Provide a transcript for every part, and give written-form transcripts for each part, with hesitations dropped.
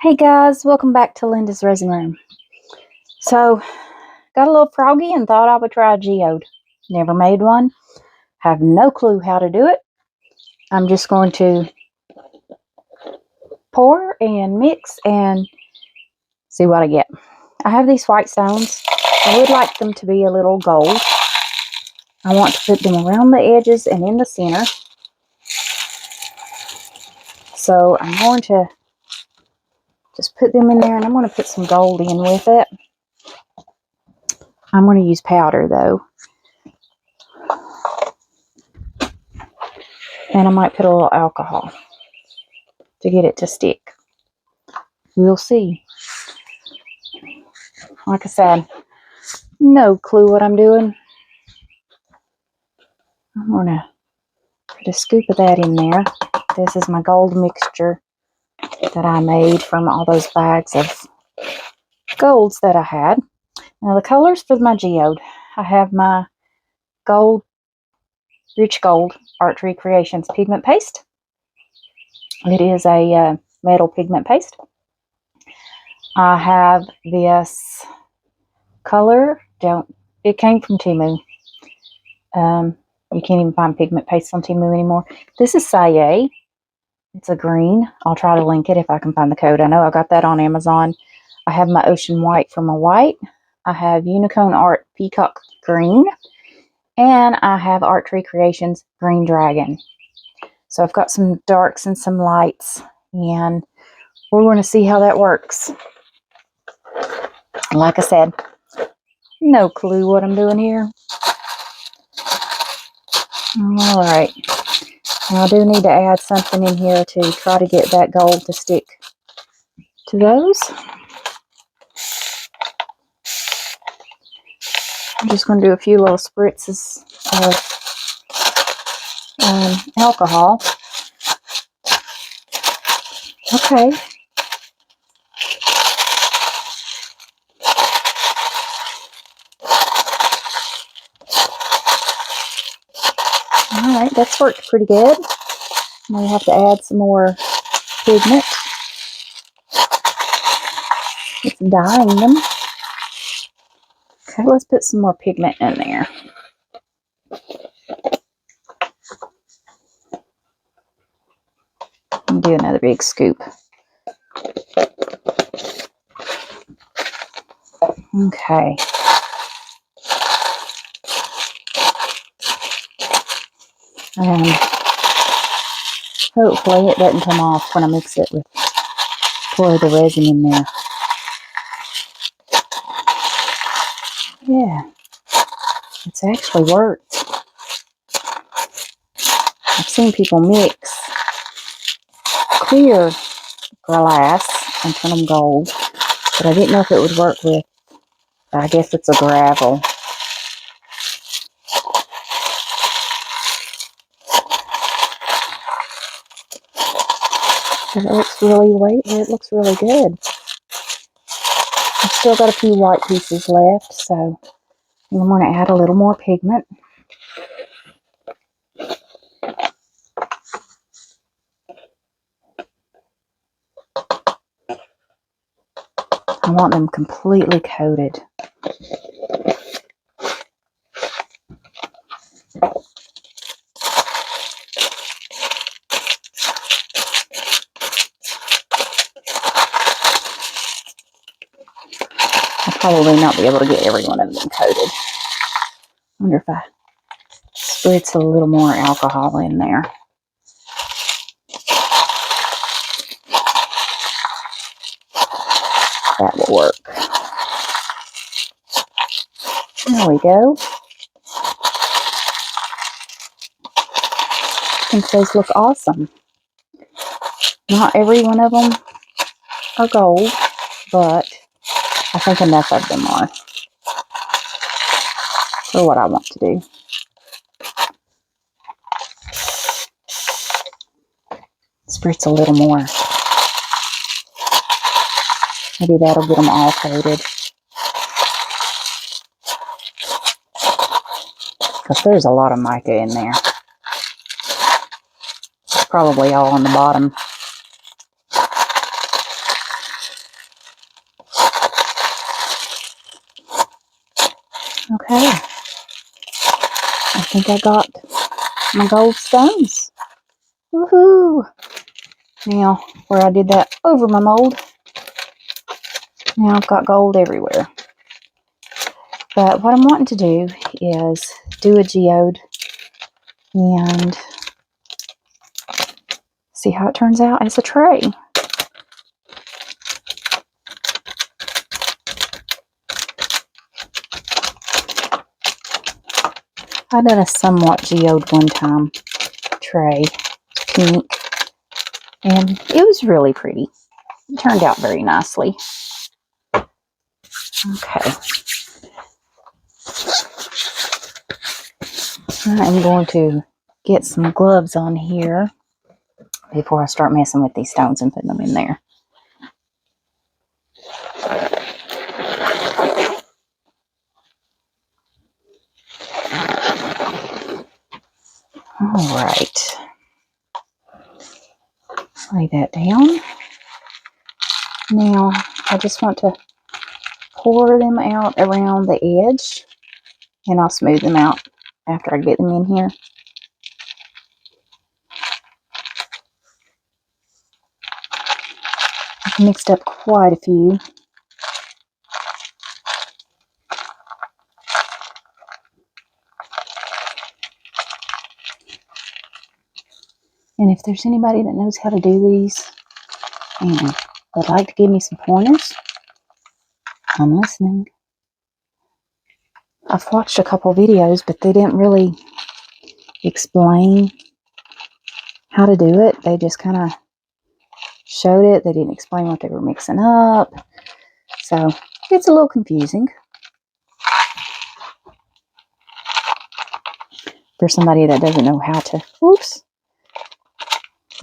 Hey guys, welcome back to Lindasresinroom. So, got a little froggy and thought I would try a geode. Never made one. Have no clue how to do it. I'm just going to pour and mix and see what I get. I have these white stones. I would like them to be a little gold. I want to put them around the edges and in the center. So I'm going to just put them in there, and I'm going to put some gold in with it. I'm going to use powder though. And I might put a little alcohol to get it to stick. We'll see. Like I said, no clue what I'm doing. I'm going to put a scoop of that in there. This is my gold mixture that I made from all those bags of golds that I had. Now the colors for my geode. I have my gold, rich gold Archery Creations pigment paste. It is a metal pigment paste. I have this color. It came from Temu. You can't even find pigment paste on Temu anymore. This is Saye. It's a green. I'll try to link it if I can find the code. I know I got that on Amazon. I have my Ocean White for my white. I have Unicorn Art Peacock Green. And I have Archery Creations Green Dragon. So I've got some darks and some lights. And we're going to see how that works. Like I said, no clue what I'm doing here. Alright. Now I do need to add something in here to try to get that gold to stick to those. I'm just going to do a few little spritzes of alcohol. Okay. Alright, that's worked pretty good. Now we have to add some more pigment. It's dyeing them. Okay, let's put some more pigment in there. And do another big scoop. Okay. And hopefully it doesn't come off when I mix it with pour the resin in there. Yeah, it's actually worked. I've seen people mix clear glass and turn them gold, but I didn't know if it would work with, I guess it's a gravel. It looks really good. I've still got a few white pieces left, so I'm going to add a little more pigment. I want them completely coated. I'll probably not be able to get every one of them coated. I wonder if I spritz a little more alcohol in there. That will work. There we go. I think those look awesome. Not every one of them are gold, but I think enough of them are for what I want to do. Spritz a little more. Maybe that'll get them all coated. Because there's a lot of mica in there. It's probably all on the bottom. Okay, I think I got my gold stones. Woohoo! Now, where I did that over my mold, now I've got gold everywhere. But what I'm wanting to do is do a geode and see how it turns out as a tray. I done a somewhat geode one time tray, pink, and it was really pretty. It turned out very nicely. Okay. I'm going to get some gloves on here before I start messing with these stones and putting them in there. Alright. Lay that down. Now, I just want to pour them out around the edge, and I'll smooth them out after I get them in here. I've mixed up quite a few. And if there's anybody that knows how to do these and would like to give me some pointers, I'm listening. I've watched a couple videos, but they didn't really explain how to do it. They just kind of showed it. They didn't explain what they were mixing up. So it's a little confusing for somebody that doesn't know how to. Oops.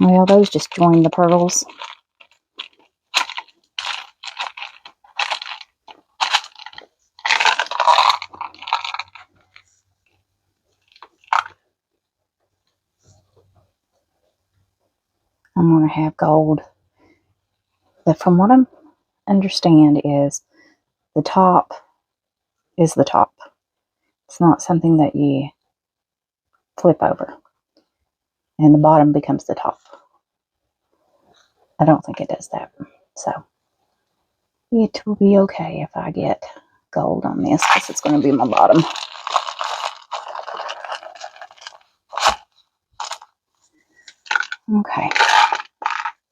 Well, those just join the pearls. I'm going to have gold. But from what I understand is the top is the top. It's not something that you flip over and the bottom becomes the top. I don't think it does that. So it will be okay if I get gold on this because it's going to be my bottom. Okay.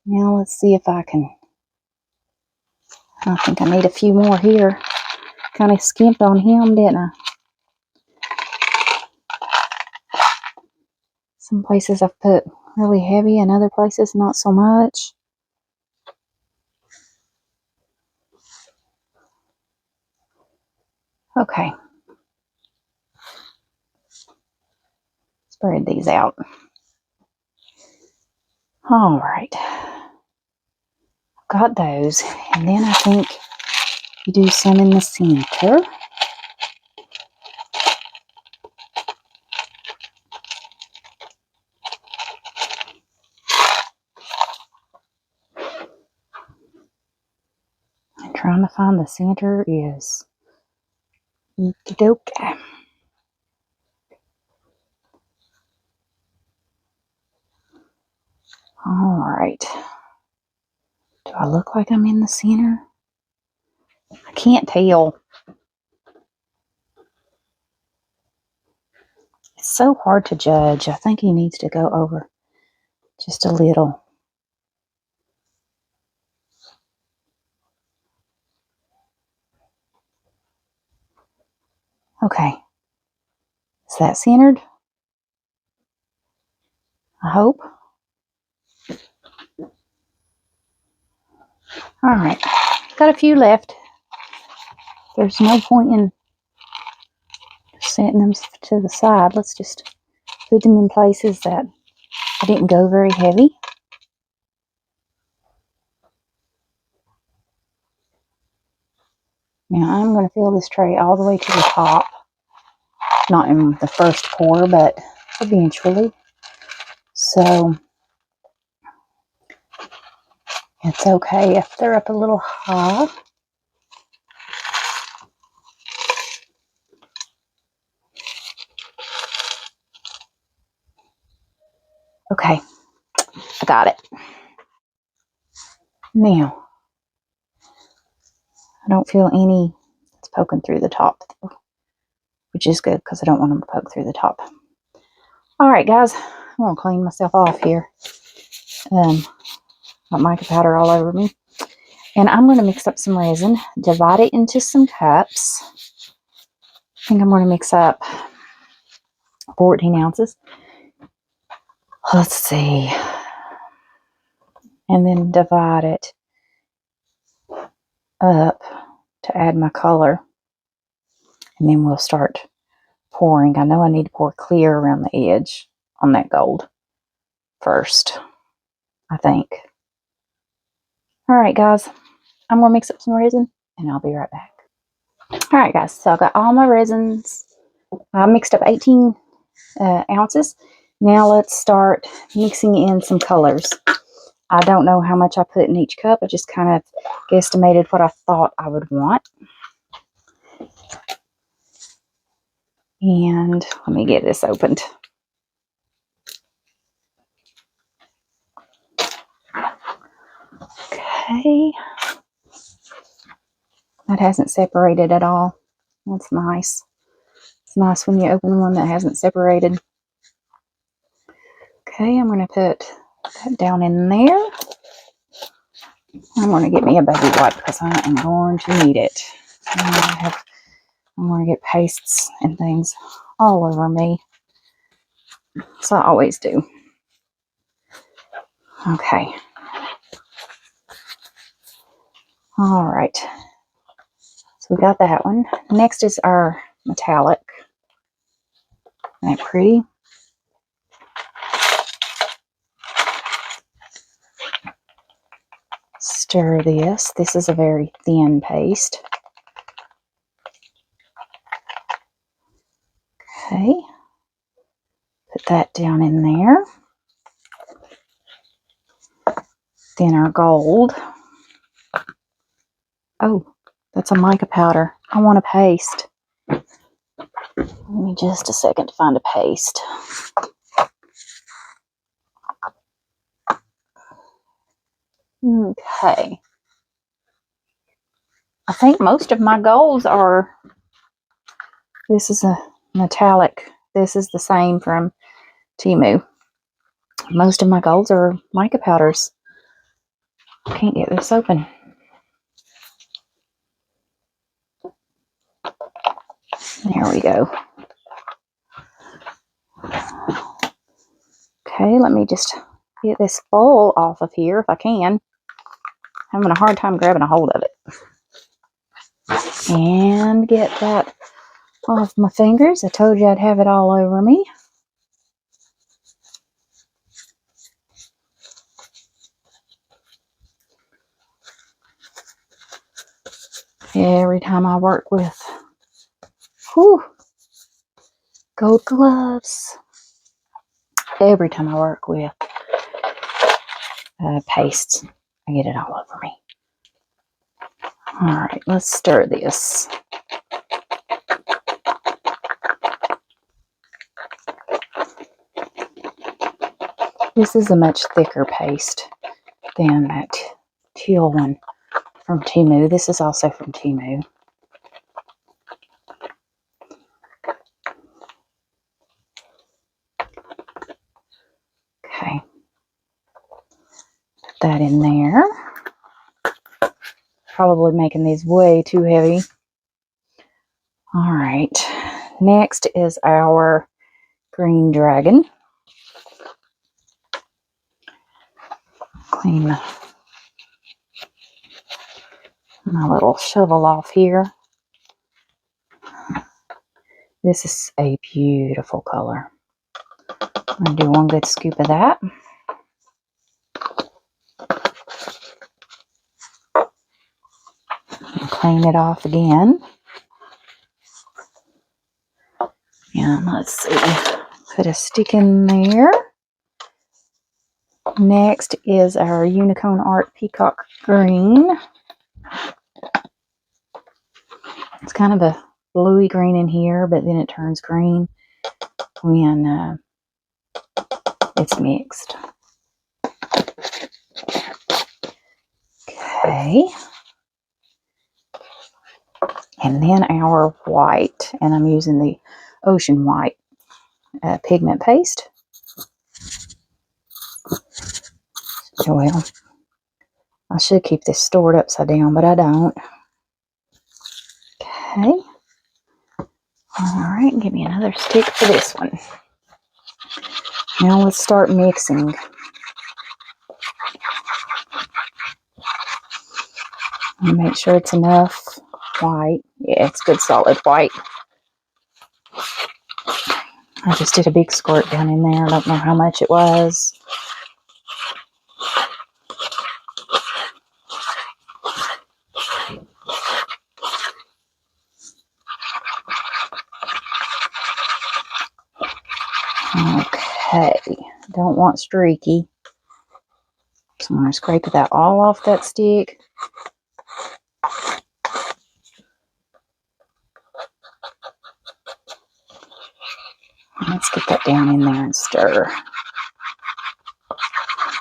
Now let's see if I can. I think I need a few more here. Kind of skimped on him, didn't I? Some places I've put really heavy and other places not so much. Okay. Spread these out. All right. Got those. And then I think you do some in the center. And trying to find the center is okey-doke. All right. Do I look like I'm in the center? I can't tell. It's so hard to judge. I think he needs to go over just a little. Okay. Is that centered? I hope. All right. Got a few left. There's no point in setting them to the side. Let's just put them in places that I didn't go very heavy. Now I'm going to fill this tray all the way to the top. Not in the first pour, but eventually. So it's okay if they're up a little high. Okay, I got it. Now, I don't feel any, it's poking through the top, which is good because I don't want them to poke through the top. All right, guys, I'm going to clean myself off here. Got mica powder all over me. And I'm going to mix up some resin, divide it into some cups. I think I'm going to mix up 14 ounces. Let's see. And then divide it up to add my color. And then we'll start pouring. I know I need to pour clear around the edge on that gold first, I think. All right, guys. I'm going to mix up some resin, and I'll be right back. All right, guys. So I got all my resins. I mixed up 18 ounces. Now let's start mixing in some colors. I don't know how much I put in each cup. I just kind of guesstimated what I thought I would want. And let me get this opened. Okay. That hasn't separated at all. That's nice. It's nice when you open one that hasn't separated. Okay, I'm going to put that down in there. I'm going to get me a baby wipe because I am going to need it. I'm going to get pastes and things all over me. So I always do. Okay. All right. So we got that one. Next is our metallic. Isn't that pretty? Stir this. This is a very thin paste. Okay. Put that down in there. Then our gold. Oh, that's a mica powder. I want a paste. Give me just a second to find a paste. Okay. I think most of my golds are, this is a metallic. This is the same from Temu. Most of my golds are mica powders. I can't get this open. There we go. Okay, let me just get this bowl off of here if I can. I'm having a hard time grabbing a hold of it. And get that off my fingers. I told you I'd have it all over me. Every time I work with gold gloves, every time I work with pastes, I get it all over me. All right, let's stir this. This is a much thicker paste than that teal one from Temu. This is also from Temu. Okay. Put that in there. Probably making these way too heavy. All right. Next is our green dragon. Clean my little shovel off here. This is a beautiful color. I'm going to do one good scoop of that. And clean it off again. And let's see, put a stick in there. Next is our Unicorn Art Peacock Green. It's kind of a bluey green in here, but then it turns green when it's mixed. Okay. And then our white, and I'm using the ocean white pigment paste. Well, I should keep this stored upside down, but I don't. Okay. Alright, give me another stick for this one. Now let's start mixing. And make sure it's enough white. Yeah, it's good solid white. I just did a big squirt down in there. I don't know how much it was. Okay, don't want streaky. So I'm going to scrape that all off that stick. Let's get that down in there and stir.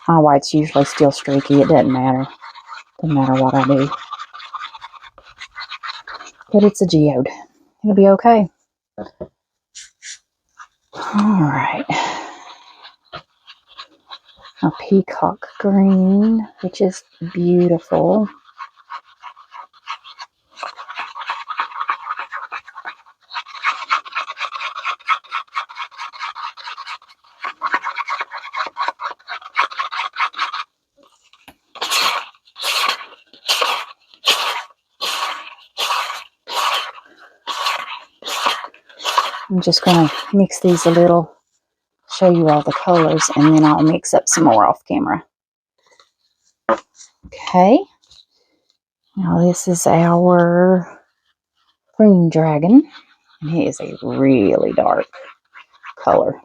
My white's usually still streaky. It doesn't matter. Doesn't matter what I do. But it's a geode. It'll be okay. Alright. A peacock green, which is beautiful. I'm just going to mix these a little, show you all the colors, and then I'll mix up some more off camera. Okay. Now this is our green dragon. And it is a really dark color.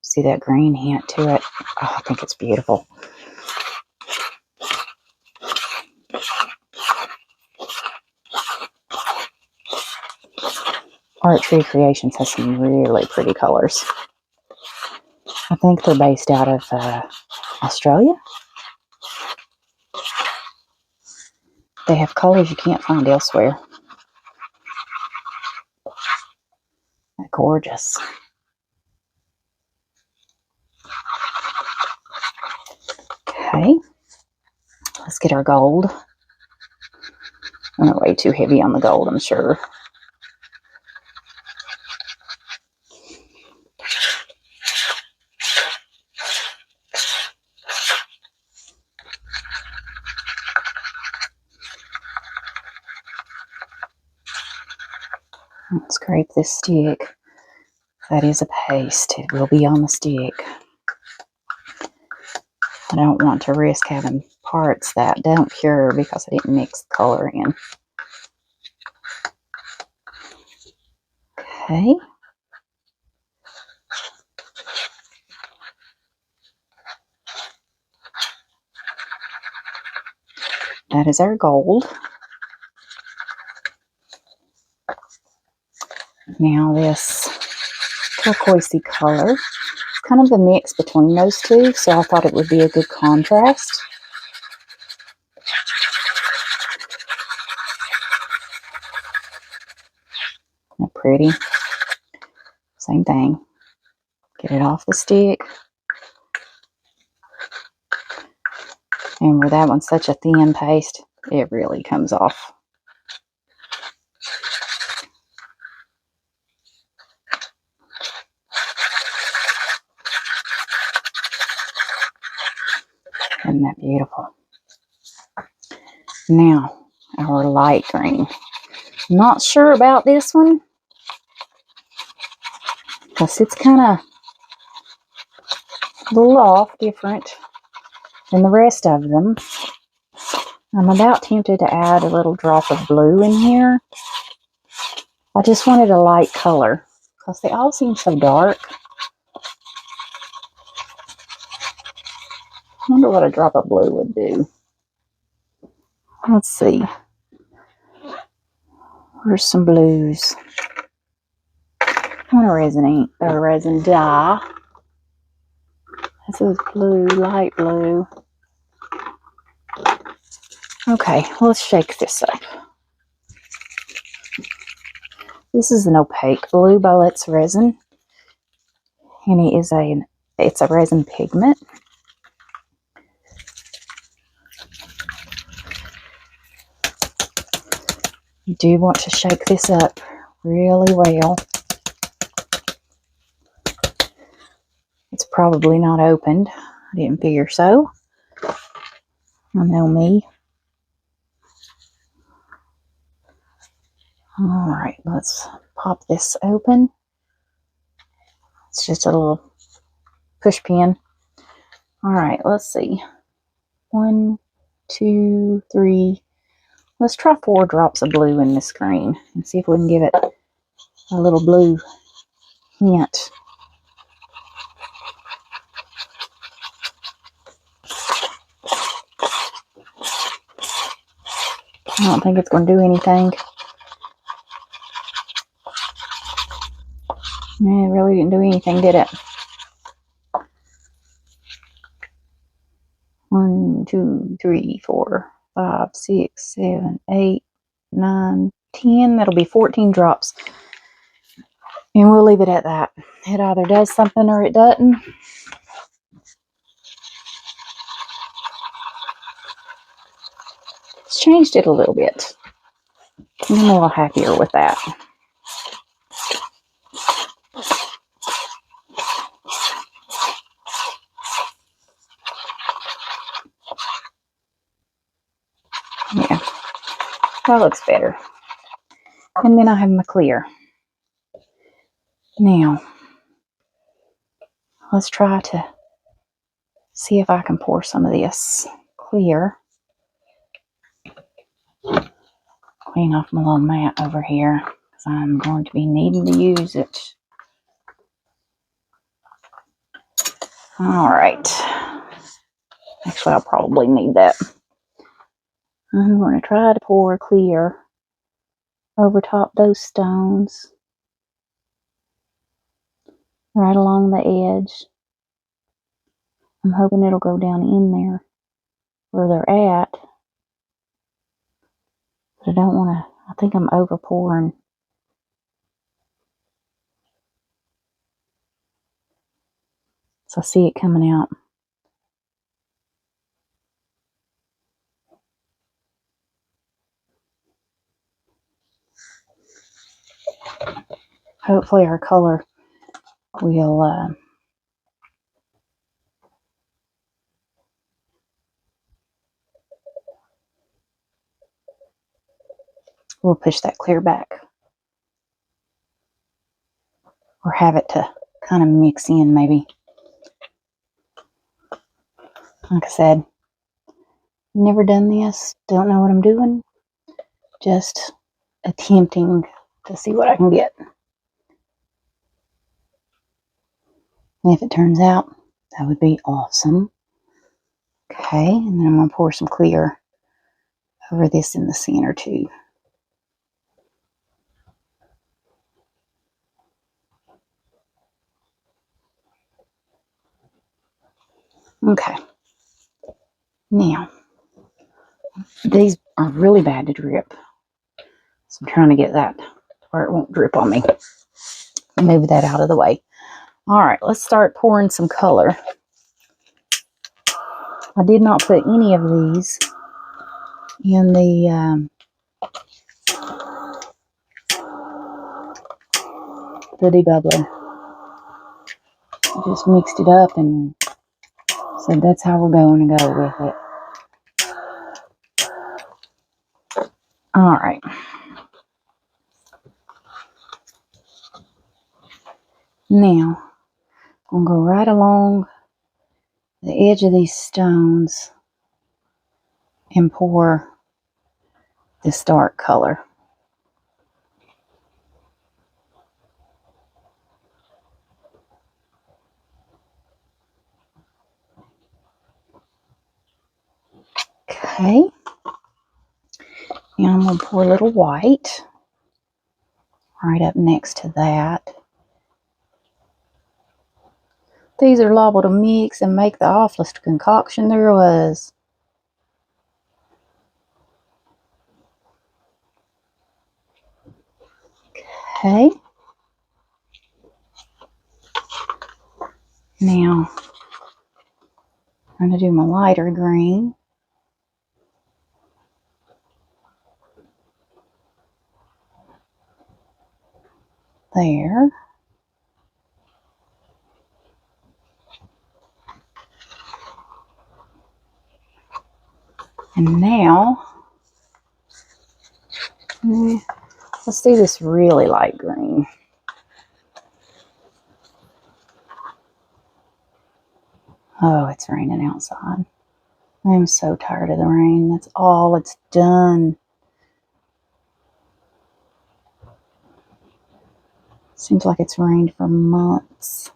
See that green hint to it? Oh, I think it's beautiful. Art Tree Creations has some really pretty colors. I think they're based out of Australia. They have colors you can't find elsewhere. They're gorgeous. Okay, let's get our gold. I'm way too heavy on the gold, I'm sure. Let's scrape this stick. That is a paste. It will be on the stick. I don't want to risk having parts that don't cure because I didn't mix the color in. Okay. That is our gold. Now this turquoisey color, it's kind of a mix between those two, so I thought it would be a good contrast. Isn't that pretty? Same thing. Get it off the stick. And where that one's such a thin paste, it really comes off. Isn't that beautiful? Now, our light green. Not sure about this one, because it's kind of a little off, different than the rest of them. I'm about tempted to add a little drop of blue in here. I just wanted a light color, because they all seem so dark. I wonder what a drop of blue would do. Let's see. Where's some blues? I want a resin ink, or a resin dye. This is blue, light blue. Okay, let's shake this up. This is an opaque blue Bolex resin, and it's a resin pigment. You do want to shake this up really well. It's probably not opened. I didn't figure so. I know me. Alright, let's pop this open. It's just a little push pin. Alright, let's see. 1, 2, 3. Let's try 4 drops of blue in this green and see if we can give it a little blue hint. I don't think it's going to do anything. Yeah, it really didn't do anything, did it? 1, 2, 3, 4, 5, 6, 7, 8, 9, 10. That'll be 14 drops. And we'll leave it at that. It either does something or it doesn't. It's changed it a little bit. I'm a little happier with that. Yeah, that looks better. And then I have my clear. Now, let's try to see if I can pour some of this clear. Clean off my little mat over here because I'm going to be needing to use it. Alright. Actually, I'll probably need that. I'm going to try to pour clear over top those stones. Right along the edge. I'm hoping it'll go down in there where they're at. But I don't want to, I think I'm over pouring. So I see it coming out. Hopefully our color will we'll push that clear back. Or have it to kind of mix in maybe. Like I said, never done this. Don't know what I'm doing. Just attempting to see what I can get. And if it turns out, that would be awesome. Okay, and then I'm going to pour some clear over this in the center too. Okay. Now, these are really bad to drip. So I'm trying to get that where it won't drip on me. Move that out of the way. Alright, let's start pouring some color. I did not put any of these in the debubbler. I just mixed it up and said that's how we're going to go with it. Alright. Now, I'm going to go right along the edge of these stones and pour this dark color. Okay. And I'm going to pour a little white right up next to that. These are liable to mix and make the awfulest concoction there was. Okay. Now, I'm going to do my lighter green. There. And now, let's do this really light green. Oh, it's raining outside. I'm so tired of the rain. That's all it's done. Seems like it's rained for months.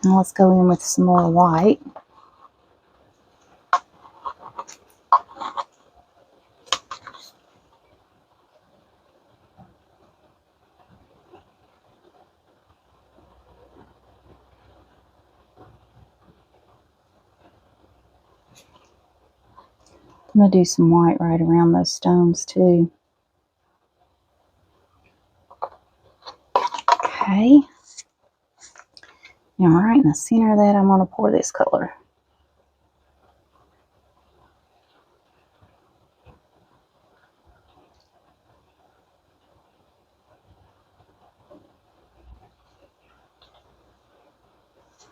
Now let's go in with some more white. I'm going to do some white right around those stones too. Okay. Now right in the center of that, I'm going to pour this color.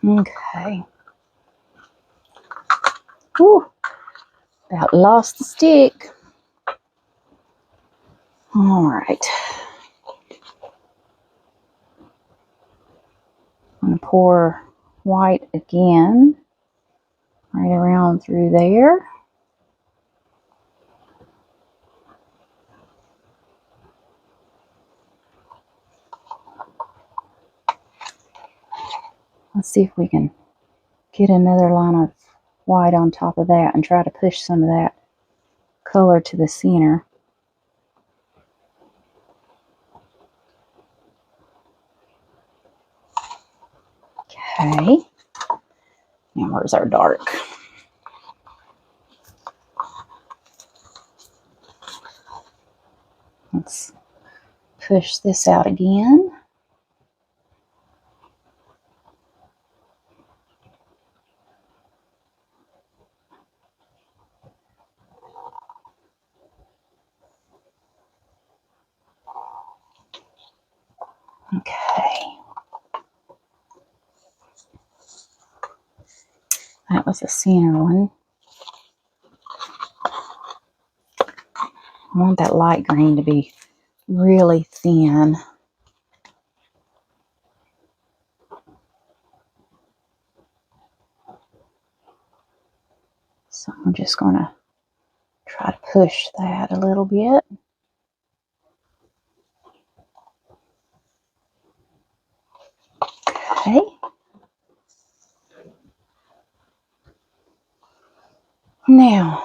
Okay. Whew. About lost the stick. All right. I'm going to pour white again. Right around through there. Let's see if we can get another line of white on top of that and try to push some of that color to the center. Okay. Now where's our dark? Let's push this out again. Okay. That was the center one. I want that light green to be really thin. So I'm just going to try to push that a little bit. Okay. Now,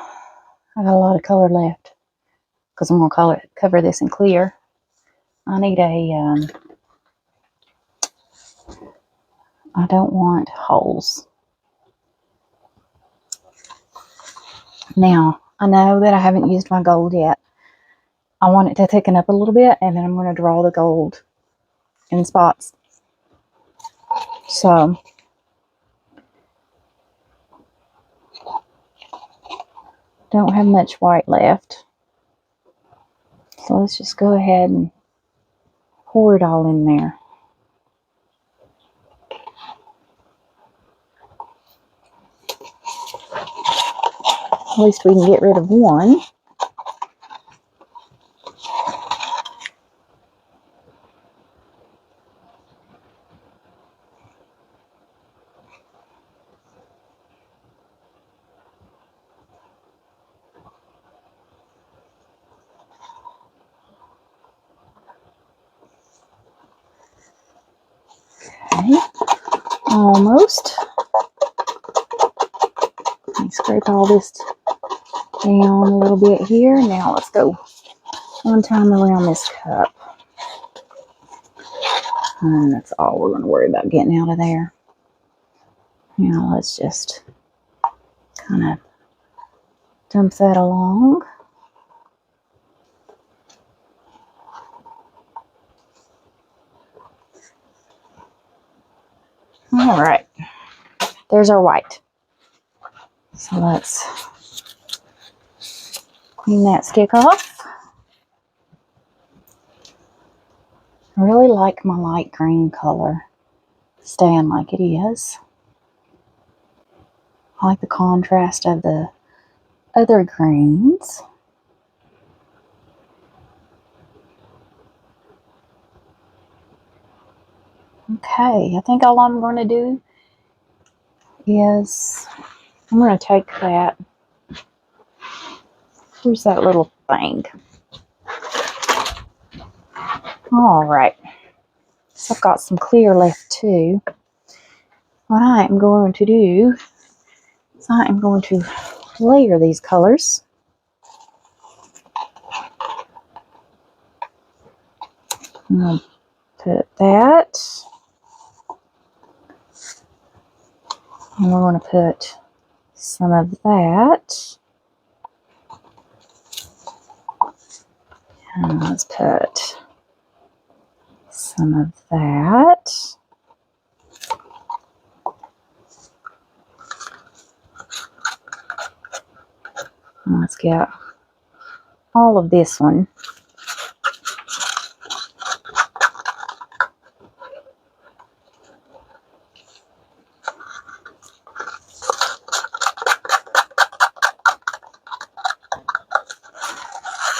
I got a lot of color left because I'm going to cover this in clear. I need a, I don't want holes. Now, I know that I haven't used my gold yet. I want it to thicken up a little bit, and then I'm going to draw the gold in spots. So, don't have much white left. So let's just go ahead and pour it all in there. At least we can get rid of one. Okay, almost. Let me scrape all this down a little bit here. Now let's go one time around this cup. And that's all we're going to worry about getting out of there. Now let's just kind of dump that along. All right, there's our white. So let's clean that stick off. I really like my light green color staying like it is. I like the contrast of the other greens. Okay, I think all I'm going to do is I'm going to take that. Here's that little thing. All right. So I've got some clear left too. What I am going to do is I am going to layer these colors. I'm going to put that. And we're going to put some of that. And let's put some of that. And let's get all of this one.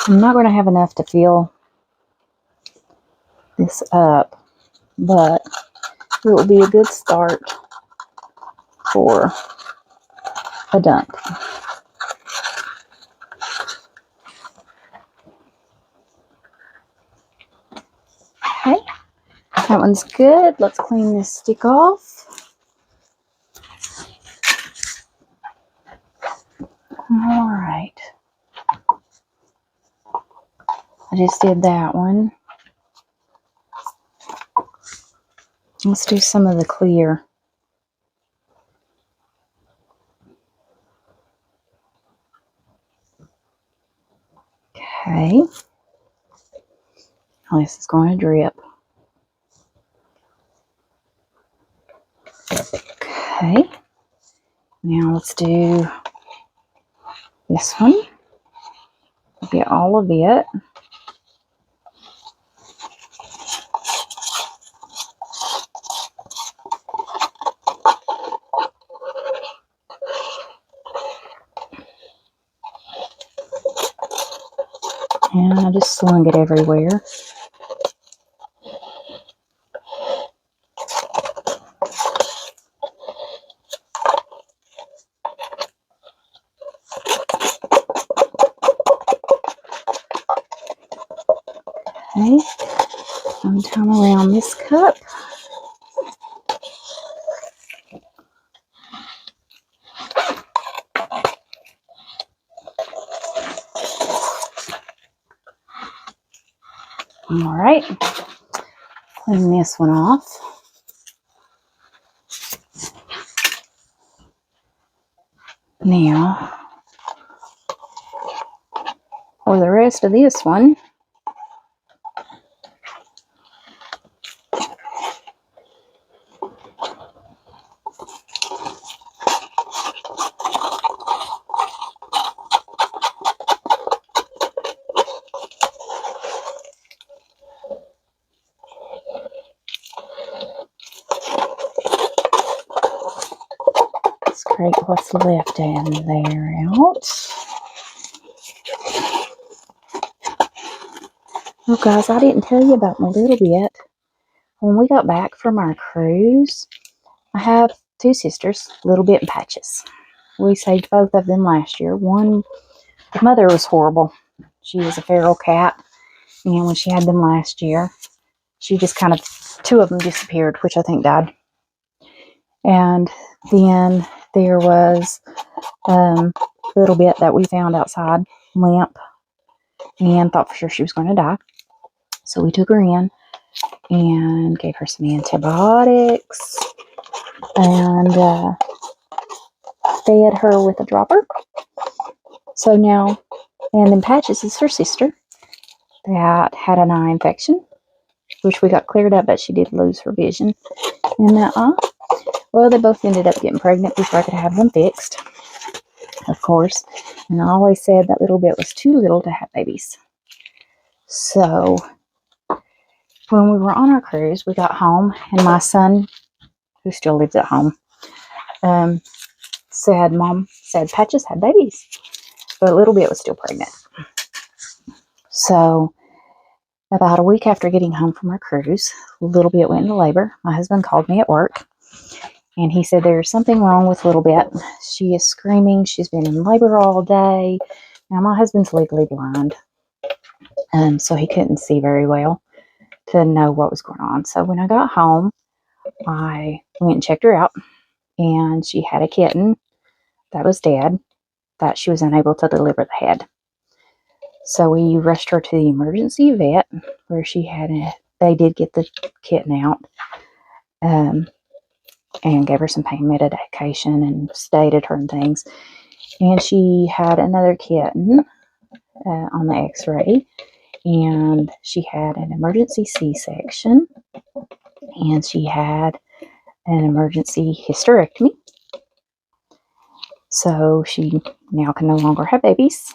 I'm not going to have enough to fill this up, but it will be a good start for a dump. Okay, that one's good. Let's clean this stick off. All right. I just did that one. Let's do some of the clear. Okay. Oh, this is going to drip. Okay. Now let's do this one. Get all of it. And I just slung it everywhere. Okay, sometime around this cup. All right, clean this one off. Now, for the rest of this one, scrape what's left in there out. Oh, guys, I didn't tell you about my little bit. When we got back from our cruise, I have two sisters, Little Bit and Patches. We saved both of them last year. One, the mother was horrible. She was a feral cat. And when she had them last year, she just kind of, two of them disappeared, which I think died. And then there was a little bit that we found outside, limp, and thought for sure she was going to die. So we took her in. and gave her some antibiotics and fed her with a dropper. So now, and then Patches is her sister that had an eye infection, which we got cleared up, but she did lose her vision in that eye. Well, they both ended up getting pregnant before I could have them fixed, of course. And I always said that little bit was too little to have babies. So when we were on our cruise, we got home, and my son, who still lives at home, said, Mom said Patches had babies, but Little Bit was still pregnant. So about a week after getting home from our cruise, Little Bit went into labor. My husband called me at work, and he said there's something wrong with Little Bit. She is screaming. She's been in labor all day. Now, my husband's legally blind, so he couldn't see very well to know what was going on. So when I got home, I went and checked her out, and she had a kitten that was dead, that she was unable to deliver the head. So we rushed her to the emergency vet, where they did get the kitten out, and gave her some pain medication and sedated her and things. And she had another kitten on the x-ray, and she had an emergency C-section, and she had an emergency hysterectomy. So she now can no longer have babies.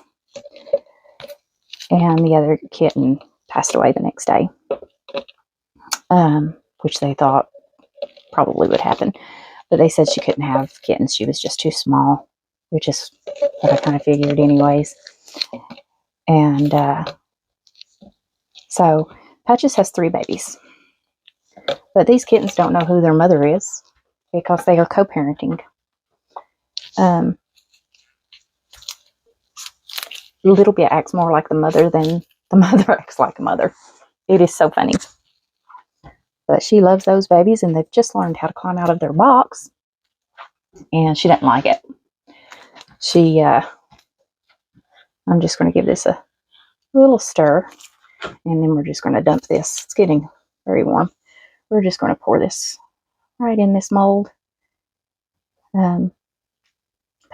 And the other kitten passed away the next day, which they thought probably would happen. But they said she couldn't have kittens. She was just too small, which is what I kind of figured anyways. And so Patches has 3 babies. But these kittens don't know who their mother is because they are co-parenting. Little Bit acts more like the mother than the mother acts like a mother. It is so funny. But she loves those babies, and they've just learned how to climb out of their box. And she doesn't like it. I'm just going to give this a little stir, and then we're just going to dump this. It's getting very warm. We're just going to pour this right in this mold. But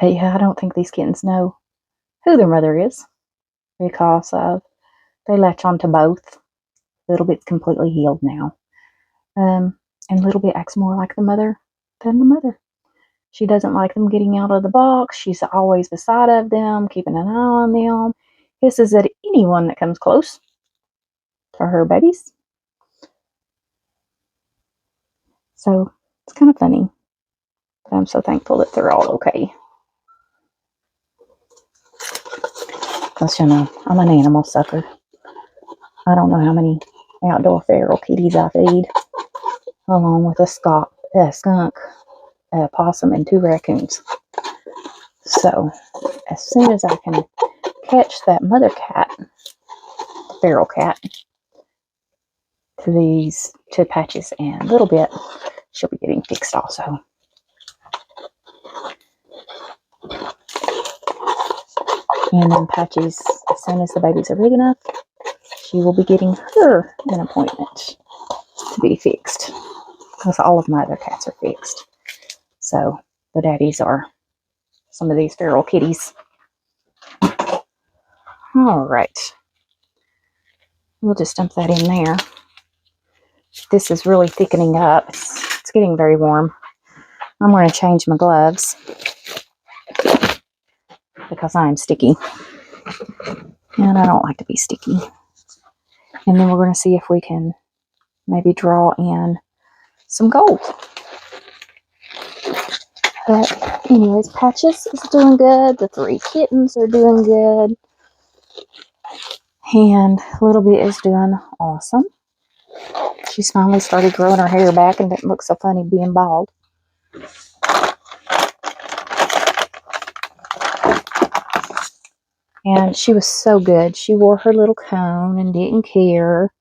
yeah, I don't think these kittens know who their mother is, because they latch on to both. Little Bit's completely healed now. And Little Bit acts more like the mother than the mother. She doesn't like them getting out of the box. She's always beside of them, keeping an eye on them. Hisses at anyone that comes close to her babies. So it's kind of funny. But I'm so thankful that they're all okay. Because, I'm an animal sucker. I don't know how many outdoor feral kitties I feed, along with a skunk, a possum, and 2 raccoons. So as soon as I can catch that mother cat, feral cat, to Patches and Little Bit, she'll be getting fixed also. And then Patches, as soon as the babies are big enough, she will be getting her an appointment to be fixed, because all of my other cats are fixed. So the daddies are some of these feral kitties. All right. We'll just dump that in there. This is really thickening up. It's getting very warm. I'm going to change my gloves because I'm sticky. And I don't like to be sticky. And then we're going to see if we can maybe draw in some gold. But anyways, Patches is doing good. The 3 kittens are doing good. And Little Bit is doing awesome. She's finally started growing her hair back and didn't look so funny being bald. And she was so good. She wore her little cone and didn't care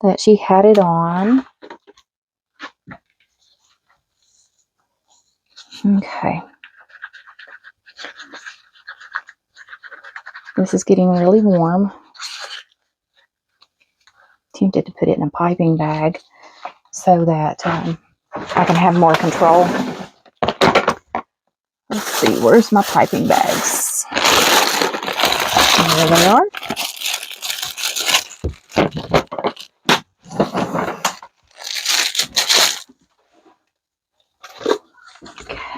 that she had it on. Okay. This is getting really warm. tempted to put it in a piping bag so that I can have more control. Let's see, where's my piping bags? There they are.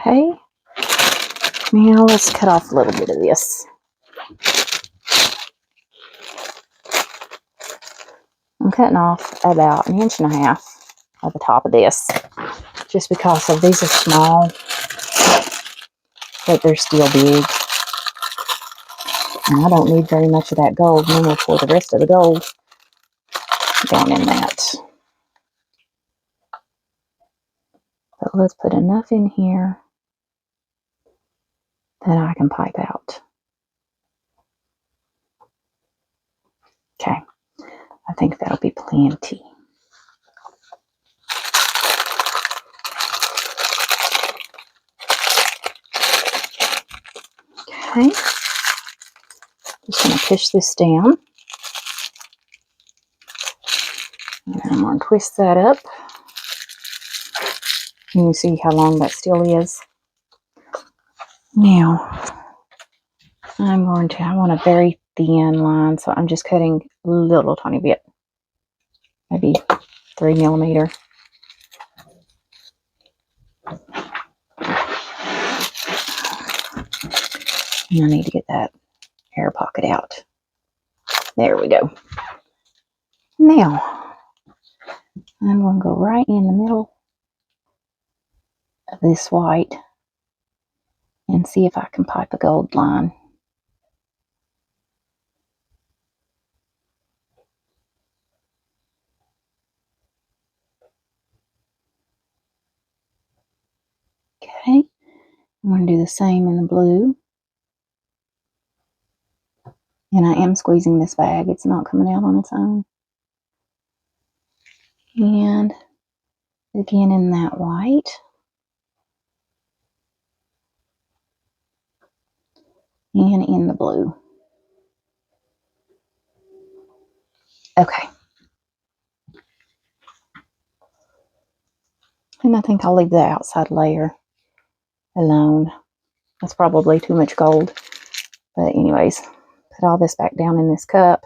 Okay. Now let's cut off a little bit of this. I'm cutting off about 1.5 inches of the top of this, just because of these are small, but they're still big. And I don't need very much of that gold. And then we'll pour the rest of the gold down in that. But let's put enough in here that I can pipe out. Okay, I think that'll be plenty. Okay, just going to push this down. And I'm going to twist that up. You can see how long that still is. Now, I want a very thin line, so I'm just cutting a little tiny bit. Maybe 3 millimeter. And I need to get that air pocket out. There we go. Now, I'm going to go right in the middle of this white and see if I can pipe a gold line. Okay, I'm going to do the same in the blue. And I am squeezing this bag. It's not coming out on its own. And again in that white. And in the blue. Okay. And I think I'll leave the outside layer alone. That's probably too much gold. But anyways, put all this back down in this cup.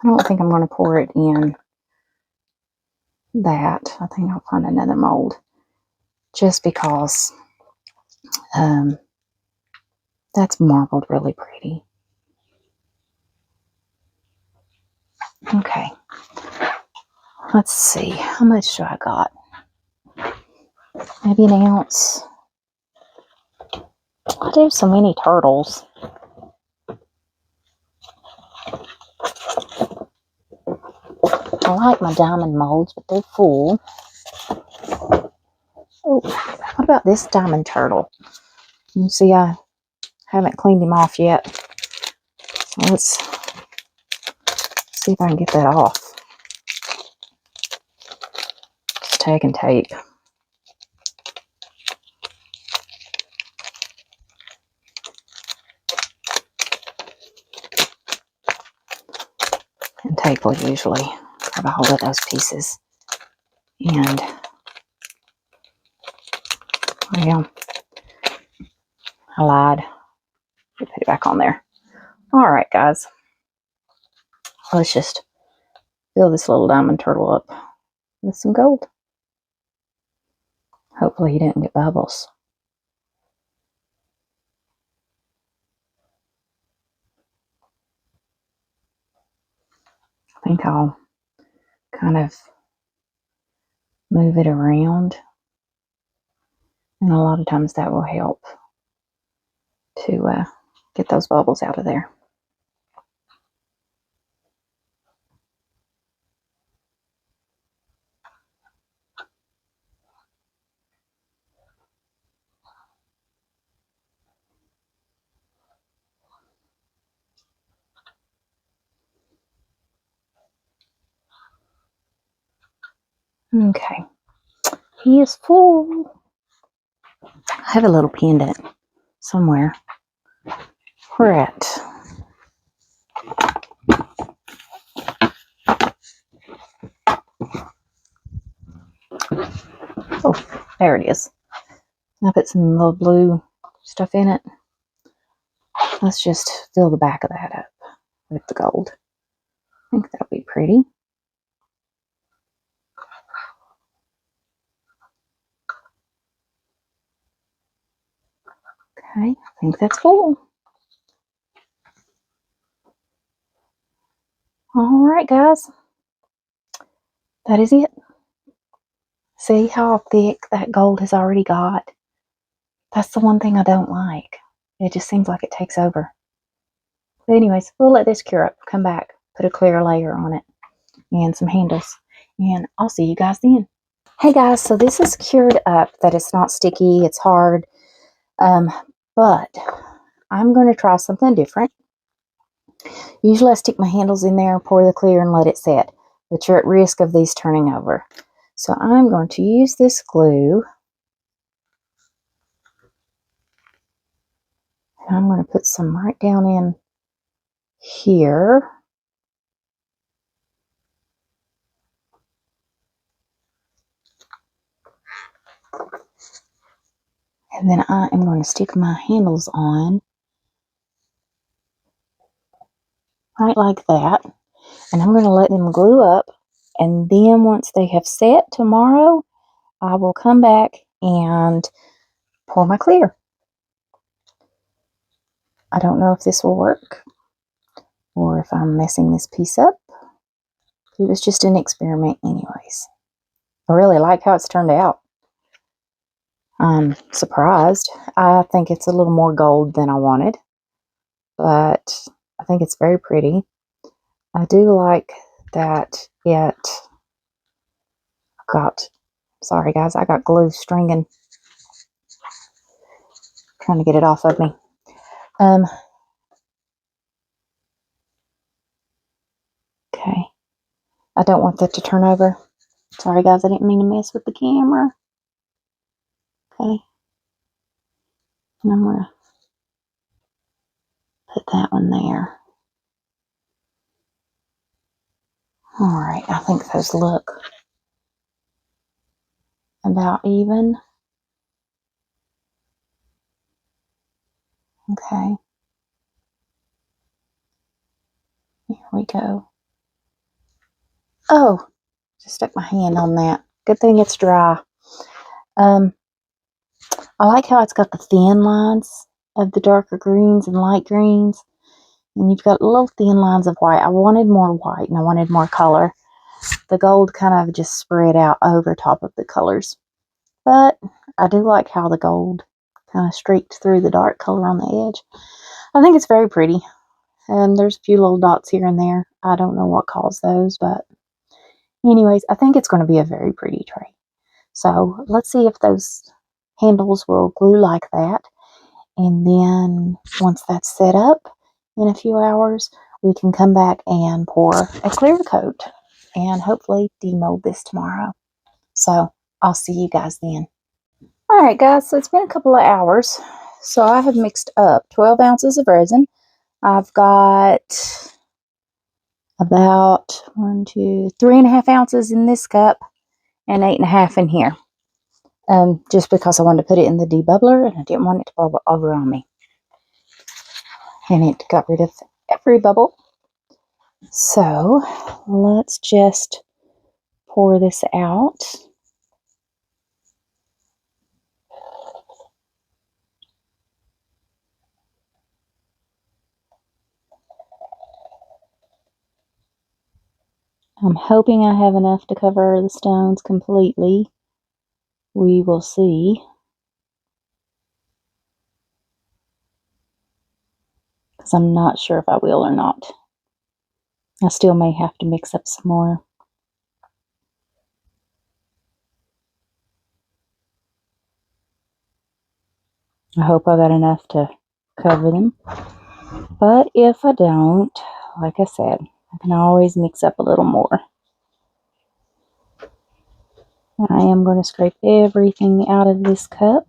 I don't think I'm going to pour it in that. I think I'll find another mold. Just because that's marbled really pretty. Okay. Let's see. How much do I got? Maybe 1 ounce. I do so many turtles. I like my diamond molds, but they're full. Oh, what about this diamond turtle? You see, I haven't cleaned him off yet. So let's see if I can get that off. Just taking tape. And tape will usually grab a hold of those pieces. And, well, I lied. Put it back on there. Alright, guys. Let's just fill this little diamond turtle up with some gold. Hopefully he didn't get bubbles. I think I'll kind of move it around. And a lot of times that will help to get those bubbles out of there. Okay, he is full. I have a little pendant somewhere. we're at. Oh, there it is. I put some little blue stuff in it. Let's just fill the back of that up with the gold. I think that'll be pretty. Okay, I think that's full. All right, guys. That is it. See how thick that gold has already got? That's the one thing I don't like. It just seems like it takes over. But anyways, we'll let this cure up. Come back, put a clear layer on it and some handles. And I'll see you guys then. Hey guys, so this is cured up, that it's not sticky, it's hard. But I'm going to try something different. Usually I stick my handles in there, pour the clear, and let it set. But you're at risk of these turning over. So I'm going to use this glue. And I'm going to put some right down in here. And then I am going to stick my handles on. Right like that. And I'm going to let them glue up. And then once they have set tomorrow, I will come back and pour my clear. I don't know if this will work or if I'm messing this piece up. It was just an experiment anyways. I really like how it's turned out. I'm surprised. I think it's a little more gold than I wanted, but I think it's very pretty. I do like that it got, sorry guys, I got glue stringing, trying to get it off of me. Okay, I don't want that to turn over. Sorry guys, I didn't mean to mess with the camera. Okay, and I'm gonna put that one there. Alright, I think those look about even. Okay, here we go. Oh, just stuck my hand on that. Good thing it's dry. I like how it's got the thin lines of the darker greens and light greens. And you've got little thin lines of white. I wanted more white and I wanted more color. The gold kind of just spread out over top of the colors. But I do like how the gold kind of streaked through the dark color on the edge. I think it's very pretty. And there's a few little dots here and there. I don't know what caused those, but anyways, I think it's going to be a very pretty tray. So let's see if those handles will glue like that. And then once that's set up in a few hours, we can come back and pour a clear coat and hopefully demold this tomorrow. So I'll see you guys then. All right, guys, so it's been a couple of hours. So I have mixed up 12 ounces of resin. I've got about 3.5 ounces in this cup and 8.5 in here. Just because I wanted to put it in the debubbler and I didn't want it to bubble over on me. And it got rid of every bubble. So let's just pour this out. I'm hoping I have enough to cover the stones completely. We will see. Because I'm not sure if I will or not. I still may have to mix up some more. I hope I got enough to cover them. But if I don't, like I said, I can always mix up a little more. I am going to scrape everything out of this cup.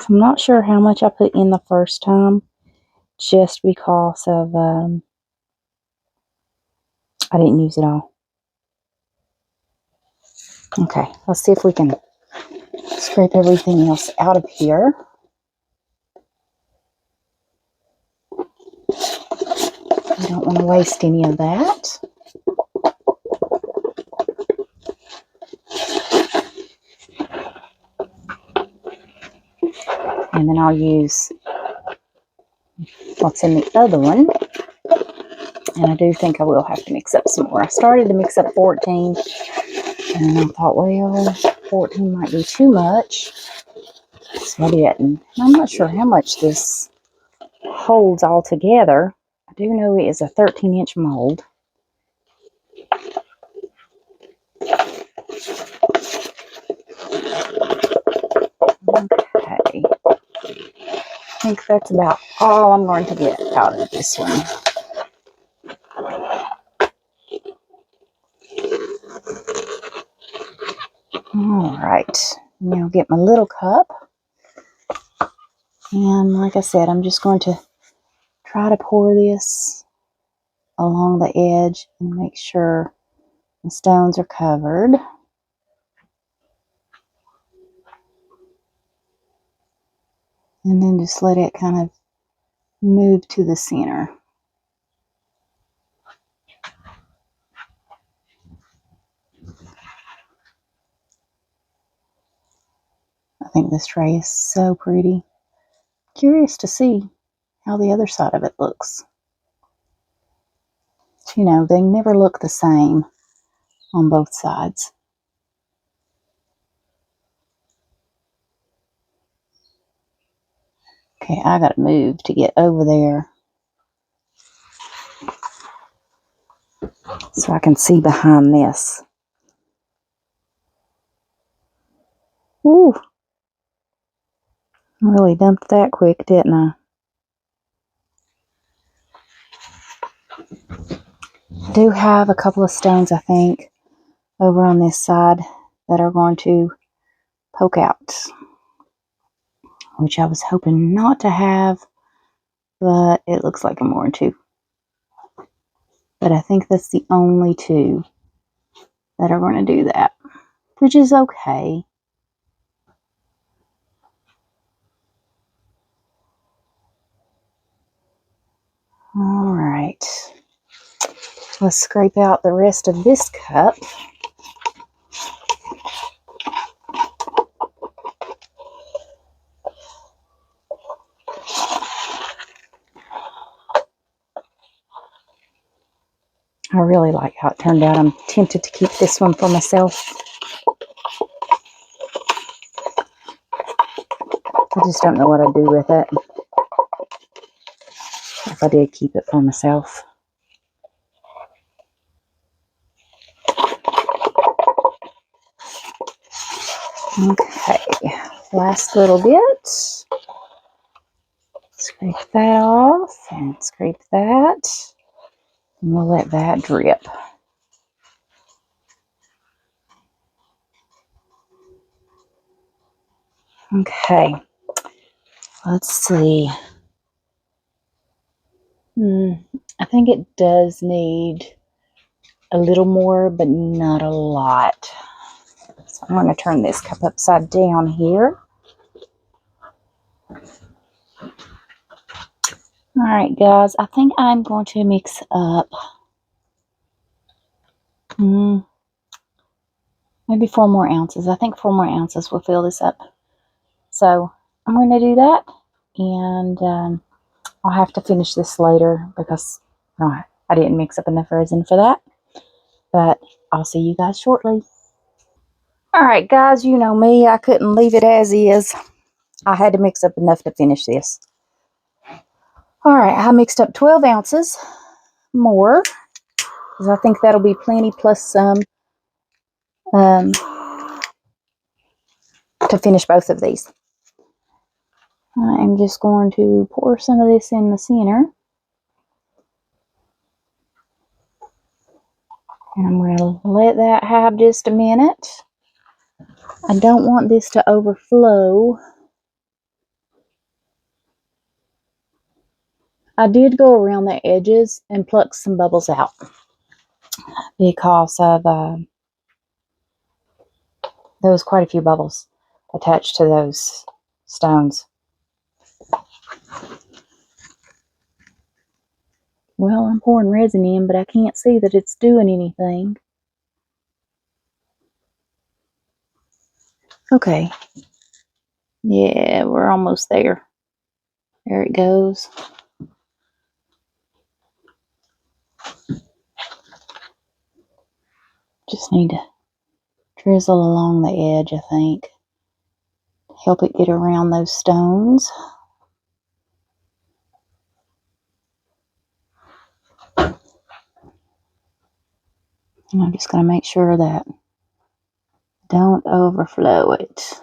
I'm not sure how much I put in the first time. just because of I didn't use it all. Okay, let's see if we can scrape everything else out of here. I don't want to waste any of that. And then I'll use what's in the other one. And I do think I will have to mix up some more. I started to mix up 14. And I thought, well, 14 might be too much. So I didn't. I'm not sure how much this holds all together. I do know it is a 13-inch mold. Okay. I think that's about all I'm going to get out of this one. Alright, now get my little cup. And like I said, I'm just going to try to pour this along the edge and make sure the stones are covered. And then just let it kind of move to the center. I think this tray is so pretty. Curious to see how the other side of it looks. You know, they never look the same on both sides. Okay, I gotta move to get over there so I can see behind this. Ooh, I really dumped that quick, didn't I? I do have a couple of stones, I think, over on this side that are going to poke out, which I was hoping not to have, but it looks like I'm going to. But I think that's the only two that are going to do that, which is okay. All right, let's scrape out the rest of this cup. I really like how it turned out. I'm tempted to keep this one for myself. I just don't know what I'd do with it if I did keep it for myself. Okay, last little bit. Scrape that off and scrape that. And we'll let that drip. Okay, let's see. I think it does need a little more, but not a lot. So I'm going to turn this cup upside down here. Alright guys, I think I'm going to mix up maybe 4 more ounces. I think 4 more ounces will fill this up. So I'm going to do that, and I'll have to finish this later because I didn't mix up enough resin for that. But I'll see you guys shortly. Alright guys, you know me, I couldn't leave it as is. I had to mix up enough to finish this. Alright, I mixed up 12 ounces more, because I think that'll be plenty, plus some to finish both of these. I'm just going to pour some of this in the center. And I'm going to let that have just a minute. I don't want this to overflow. I did go around the edges and pluck some bubbles out because of there was quite a few bubbles attached to those stones. Well, I'm pouring resin in, but I can't see that it's doing anything. Okay. Yeah, we're almost there. There it goes. Just need to drizzle along the edge, I think. Help it get around those stones. And I'm just going to make sure that don't overflow it.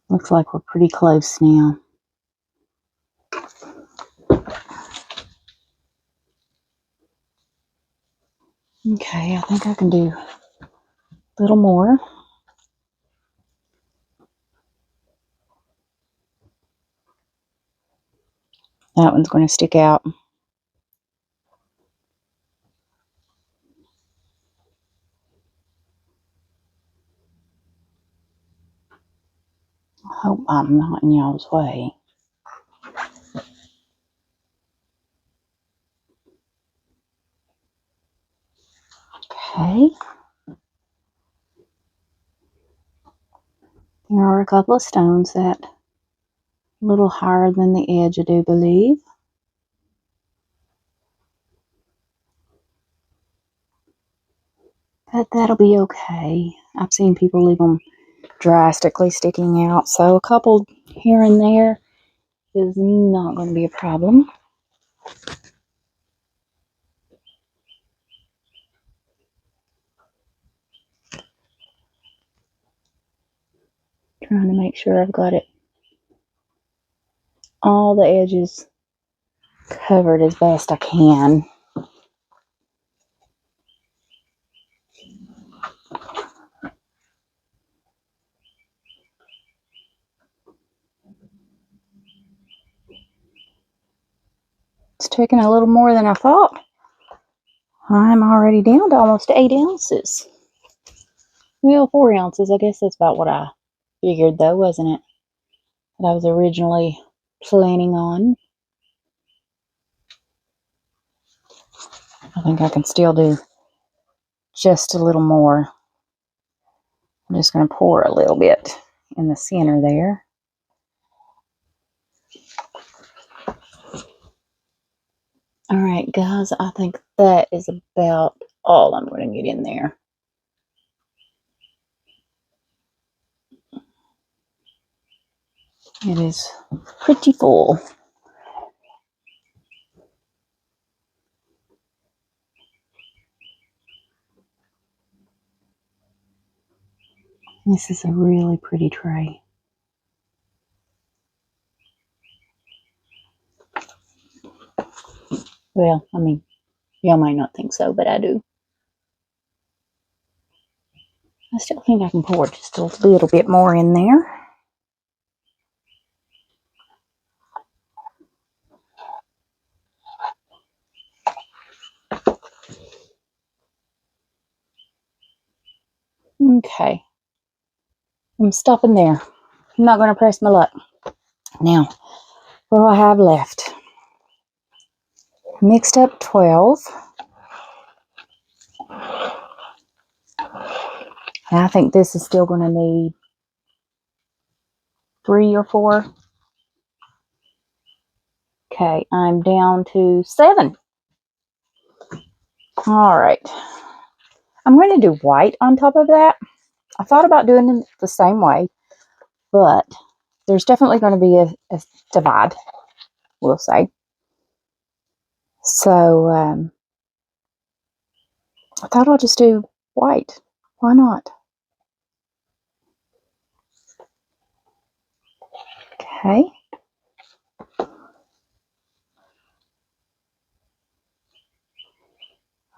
Looks like we're pretty close now. Okay, I think I can do a little more. That one's going to stick out. I hope I'm not in y'all's way. Okay. There are a couple of stones that are a little higher than the edge, I do believe. But that'll be okay. I've seen people leave them drastically sticking out, so a couple here and there is not going to be a problem. Trying to make sure I've got it all the edges covered as best I can. It's taking a little more than I thought. I'm already down to almost 8 ounces. Well, 4 ounces. I guess that's about what I figured, though, wasn't it? That I was originally planning on. I think I can still do just a little more. I'm just going to pour a little bit in the center there. All right, guys, I think that is about all I'm going to get in there. It is pretty full. This is a really pretty tray. Well, I mean, y'all might not think so, but I do. I still think I can pour just a little bit more in there. Okay. I'm stopping there. I'm not going to press my luck. Now, what do I have left? Mixed up 12. And I think this is still going to need 3 or 4. Okay, I'm down to 7. All right. I'm going to do white on top of that. I thought about doing it the same way, but there's definitely going to be a divide, we'll say. So I thought I'll just do white. Why not? Okay.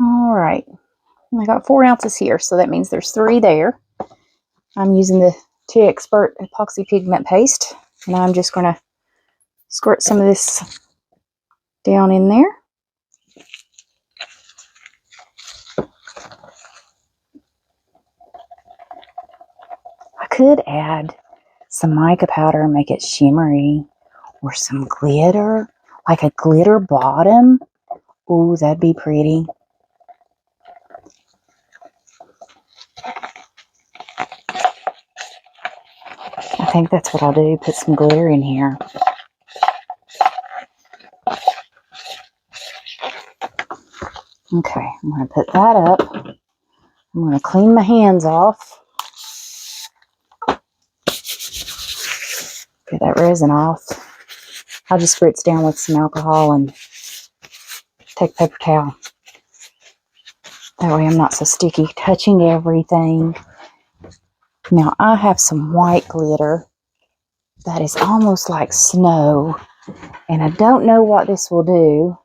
All right. And I got 4 ounces here, so that means there's 3 there. I'm using the T Expert epoxy pigment paste, and I'm just going to squirt some of this down in there. I could add some mica powder and make it shimmery, or some glitter, like a glitter bottom. Ooh, that'd be pretty. I think that's what I'll do, put some glitter in here. Okay, I'm going to put that up. I'm going to clean my hands off. Get that resin off. I'll just spritz down with some alcohol and take a paper towel. That way I'm not so sticky, touching everything. Now I have some white glitter that is almost like snow. And I don't know what this will do,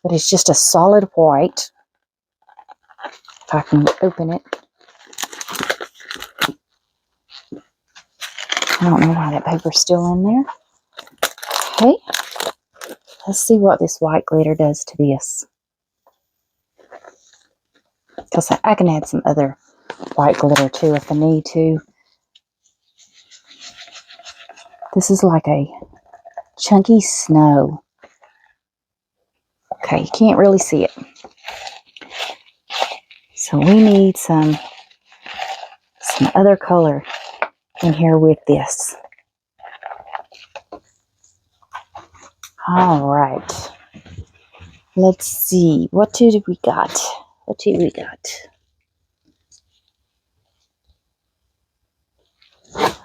but it's just a solid white. If I can open it. I don't know why that paper's still in there. Okay. Let's see what this white glitter does to this. Because I can add some other white glitter too if I need to. This is like a chunky snow. Okay, you can't really see it. So we need some other color in here with this. All right. Let's see. What did we got? What do we got?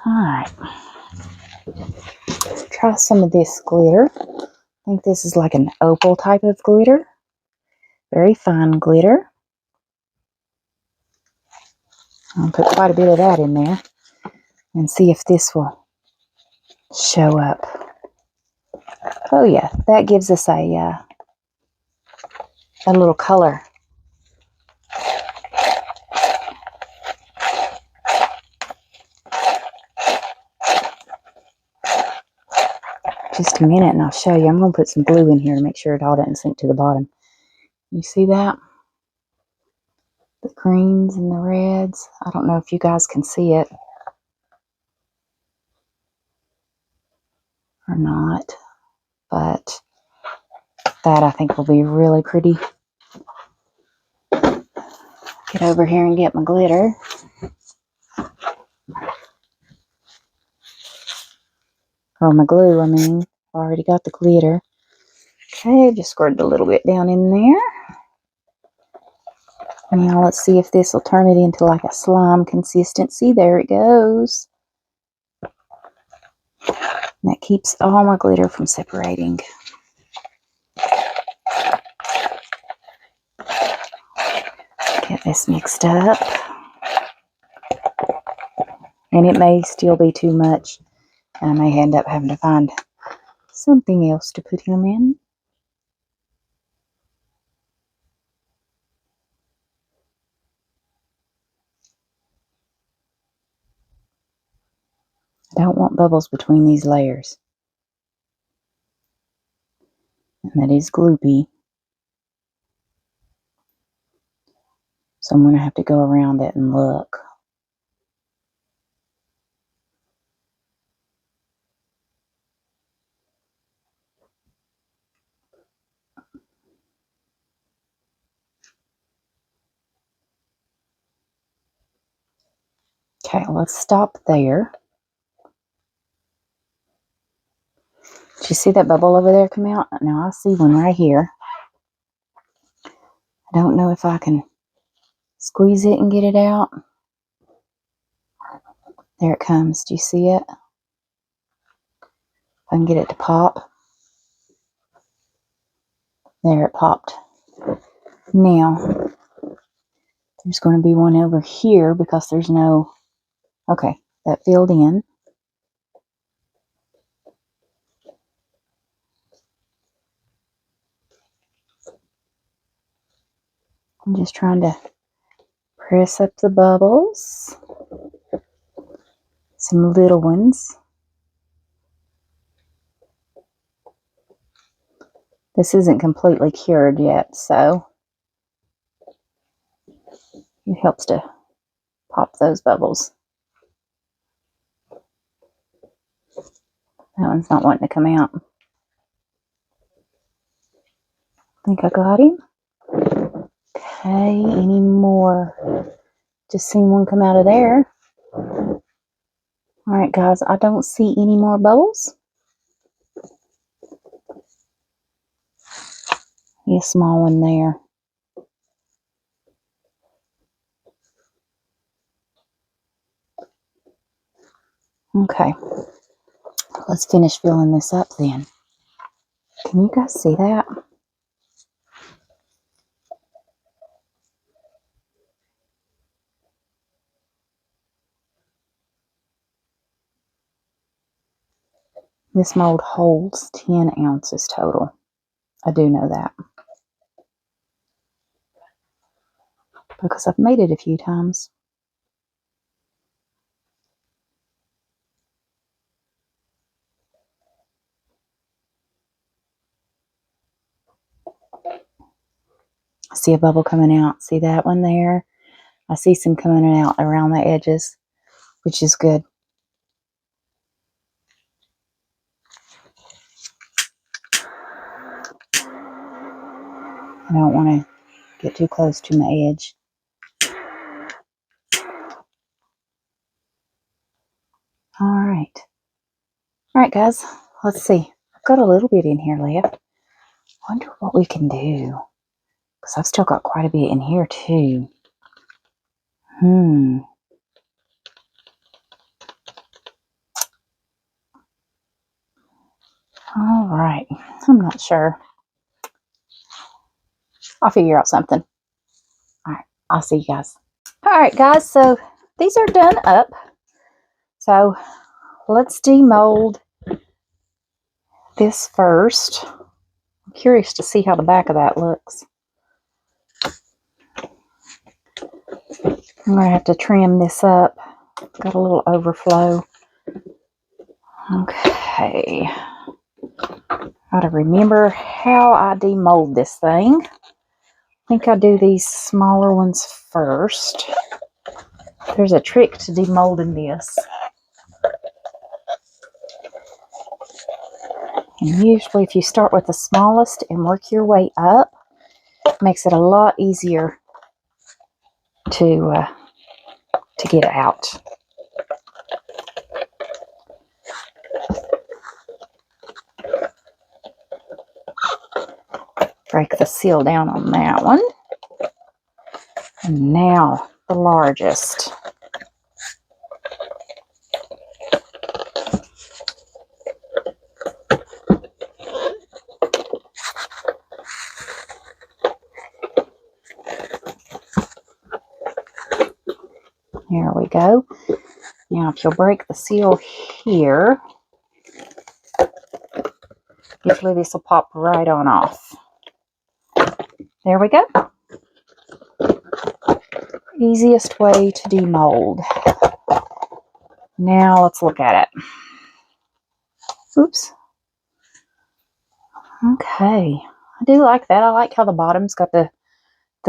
Alright. Let's try some of this glitter. I think this is like an opal type of glitter. Very fine glitter. I'll put quite a bit of that in there and see if this will show up. Oh yeah, that gives us a little color. Just a minute and I'll show you. I'm going to put some glue in here to make sure it all doesn't sink to the bottom. You see that? The greens and the reds. I don't know if you guys can see it or not, but that I think will be really pretty. Get over here and get my glitter. Or my glue, I mean. I already got the glitter. Okay, just squirted a little bit down in there. Now let's see if this will turn it into like a slime consistency. There it goes. And that keeps all my glitter from separating. Get this mixed up. And it may still be too much. And I may end up having to find something else to put him in. I don't want bubbles between these layers. And that is gloopy. So I'm going to have to go around it and look. Okay, let's stop there. Did you see that bubble over there come out? Now I see one right here. I don't know if I can squeeze it and get it out. There it comes. Do you see it? If I can get it to pop. There it popped. Now, there's going to be one over here because there's no... Okay, that filled in. I'm just trying to Press up the bubbles. Some little ones. This isn't completely cured yet, so it helps to pop those bubbles. That one's not wanting to come out. I think I got him. Okay, any more? Just seen one come out of there. Alright guys, I don't see any more bubbles. A small one there. Okay, let's finish filling this up then. Can you guys see that? This mold holds 10 ounces total. I do know that, because I've made it a few times. I see a bubble coming out. See that one there? I see some coming out around the edges, which is good. I don't want to get too close to my edge. Alright. Alright guys, let's see. I've got a little bit in here left. Wonder what we can do. Because I've still got quite a bit in here too. Alright. I'm not sure. I'll figure out something. Alright. I'll see you guys. Alright guys, so these are done up. So let's demold this first. I'm curious to see how the back of that looks. I'm going to have to trim this up. Got a little overflow. Okay. Gotta remember how I demold this thing. I think I do these smaller ones first. There's a trick to demolding this. And usually if you start with the smallest and work your way up, it makes it a lot easier to get out. Break the seal down on that one. And now the largest. There we go. Now if you'll break the seal here, usually this will pop right on off. There we go. Easiest way to demold. Now let's look at it. Oops. Okay. I do like that. I like how the bottom's got the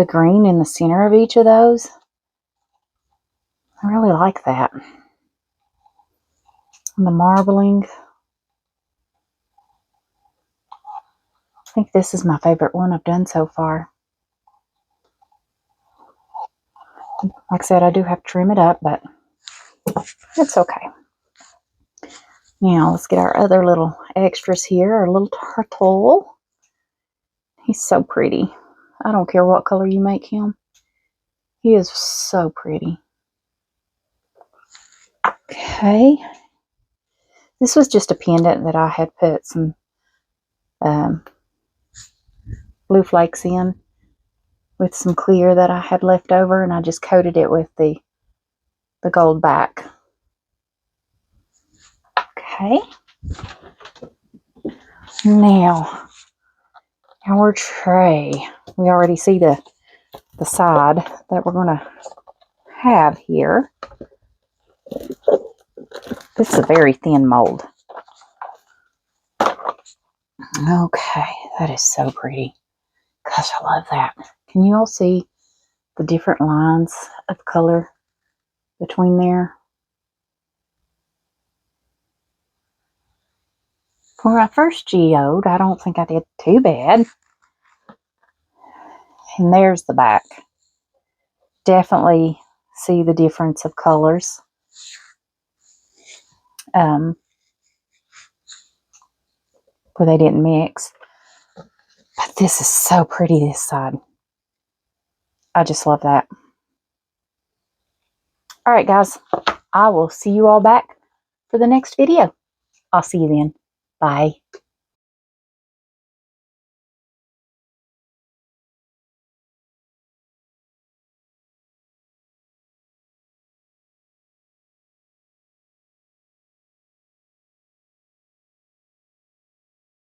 green in the center of each of those. I really like that. And the marbling. I think this is my favorite one I've done so far. Like I said, I do have to trim it up, but it's okay. Now, let's get our other little extras here. Our little turtle. He's so pretty. I don't care what color you make him. He is so pretty. Okay. This was just a pendant that I had put some blue flakes in with some clear that I had left over, and I just coated it with the gold back. Okay. Now, our tray. We already see the side that we're going to have here, this is a very thin mold. Okay, that is so pretty. Gosh, I love that. Can you all see the different lines of color between there? For my first geode, I don't think I did too bad. And there's the back. Definitely see the difference of colors. Where they didn't mix. But this is so pretty, this side. I just love that. Alright guys, I will see you all back for the next video. I'll see you then. Bye.